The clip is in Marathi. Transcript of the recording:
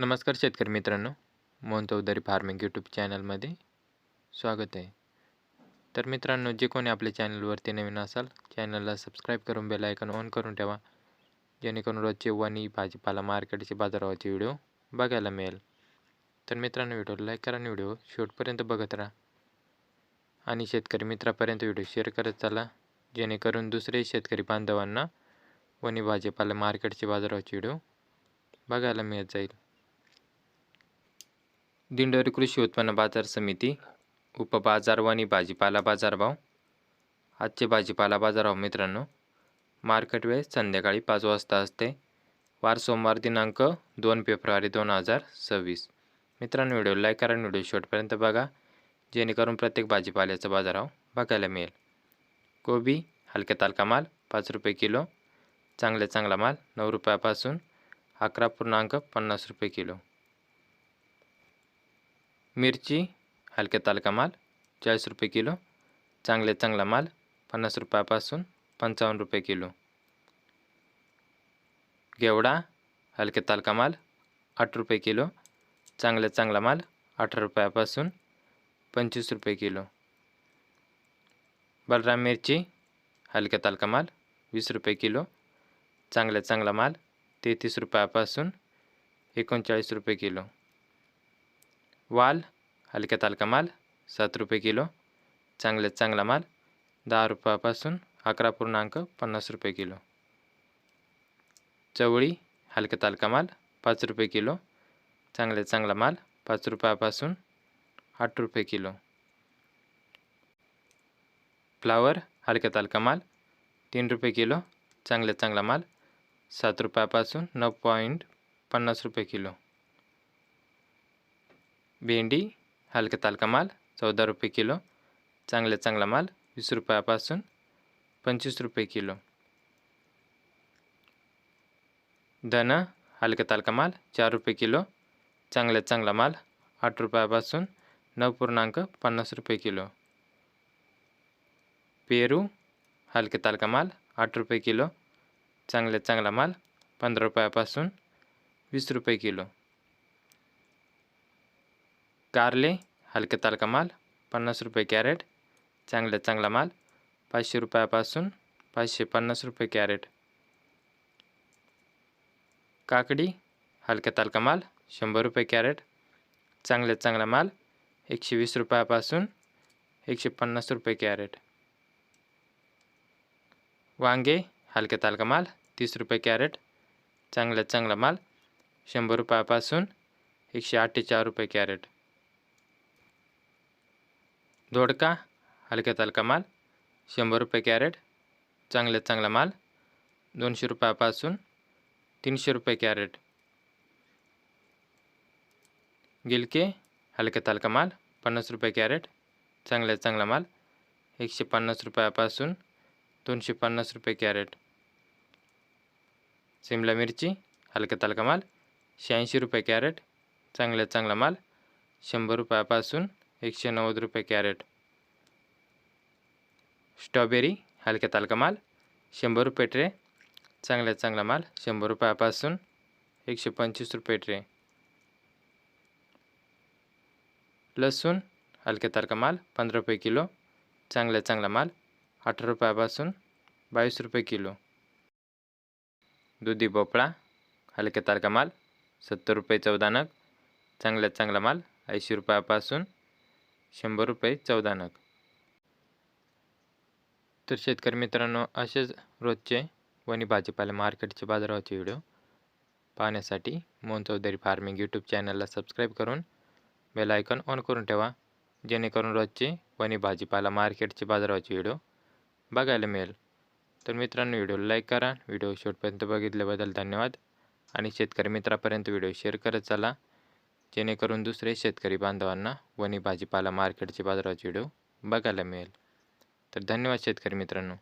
नमस्कार शेतकरी मित्रांनो, मोहन चौधरी फार्मिंग यूट्यूब चॅनलमध्ये स्वागत आहे. तर मित्रांनो, जे कोणी आपल्या चॅनलवरती नवीन असाल, चॅनलला सबस्क्राईब करून बेल आयकॉन ऑन करून ठेवा, जेणेकरून रोजचे वणी भाजीपाला मार्केटचे बाजाराचे व्हिडिओ बघायला मिळेल. तर मित्रांनो, व्हिडिओला लाईक करा आणि व्हिडिओ शेवटपर्यंत बघत राहा आणि शेतकरी मित्रापर्यंत व्हिडिओ शेअर करत चला, जेणेकरून दुसरे शेतकरी बांधवांना वणी भाजीपाला मार्केटचे बाजाराचे व्हिडिओ बघायला मिळत जाईल. दिंडोरी कृषी उत्पन्न बाजार समिती उपबाजार वणी भाजीपाला बाजारभाव. आजचे भाजीपाला बाजारभाव मित्रांनो, मार्केट वेळ संध्याकाळी 5 वाजता असते. वार सोमवार दिनांक 2 फेब्रुवारी 2026. मित्रांनो, व्हिडिओ लाईक करा आणि व्हिडिओ शेवटपर्यंत बघा, जेणेकरून प्रत्येक भाजीपाल्याचा बाजारभाव बघायला मिळेल. कोबी हलक्या तालका माल 5 रुपये किलो, चांगला माल 9 रुपयापासून 11.50 रुपये किलो. मिरची हलक्या तालका माल 40 रुपये किलो, चांगला माल 50 रुपयापासून 55 रुपये किलो. घेवडा हलक्या तालका माल 8 रुपये किलो, चांगला माल 18 रुपयापासून 25 रुपये किलो. बलराम मिरची हलक्या तालका माल 20 रुपये किलो, चांगला माल 33 रुपयापासून 39 रुपये किलो. वाल हलक्या तालका माल 7 रुपये किलो, चांगला माल 10 रुपयापासून 11.50 रुपये किलो. चवळी हलक्या तालका माल 5 रुपये किलो, चांगला माल 5 रुपयापासून 8 रुपये किलो. फ्लावर हलक्या तालका माल 3 रुपये किलो, चांगला माल 7 रुपयापासून 9.50 रुपये किलो. भेंडी हलक्या तालका माल 14 रुपये किलो, चांगला माल 20 रुपयापासून 25 रुपये किलो. धन हलक्या तालका माल 4 रुपये किलो, चांगला माल 8 रुपयापासून 9.50 रुपये किलो. पेरू हलक्या तालका माल 8 रुपये किलो, चांगला माल 15 रुपयापासून 20 रुपये किलो. कारले हलक्या तालका माल 50 रुपये कॅरेट, चांगला माल 500 रुपयापासून 550 रुपये कॅरेट. काकडी हलक्या तालका माल 100 रुपये कॅरेट, चांगला माल 120 रुपयापासून 150 रुपये कॅरेट. वांगे हलक्या तालका माल 30 रुपये कॅरेट, चांगला माल 100 रुपयापासून 148 रुपये कॅरेट. दोडका हलक्या तालका माल 100 रुपये कॅरेट, चांगला माल 200 रुपयापासून 300 रुपये कॅरेट. गिलके हलक्या तालका माल 50 रुपये कॅरेट, चांगला माल 150 रुपयापासून 250 रुपये कॅरेट. शिमला मिरची हलक्या तालका माल 86 रुपये कॅरेट, चांगला माल 100 रुपयापासून 190 रुपये कॅरेट. स्ट्रॉबेरी हलक्या तालका माल 100 रुपये ट्रे, चांगला माल 100 रुपयापासून 125 रुपये ट्रे. लसूण हलक्या तालका माल 15 रुपये किलो, चांगला माल 18 रुपयापासून 22 रुपये किलो. दुधी भोपळा हलक्या तालका माल 70 रुपये 14 नग, चांगला माल 80 रुपयापासून 100 रुपये 14 नग. तर शेतकरी मित्रांनो, असेच रोजचे वणी भाजीपाला मार्केटचे बाजाराचे व्हिडिओ पाहण्यासाठी मोहन चौधरी फार्मिंग यूट्यूब चॅनलला सबस्क्राईब करून बेल आयकॉन ऑन करून ठेवा, जेणेकरून रोजचे वणी भाजीपाला मार्केटचे बाजाराचे व्हिडिओ बघायला मिळेल. तर मित्रांनो, व्हिडिओला लाईक करा, व्हिडिओ शेवटपर्यंत बघितल्याबद्दल धन्यवाद आणि शेतकरी मित्रापर्यंत व्हिडिओ शेअर करत चला, जेणेकरून दुसरे शेतकरी बांधवांना वणी भाजीपाला मार्केटचे बाजाराचे व्हिडिओ बघायला मिळेल. तर धन्यवाद शेतकरी मित्रांनो.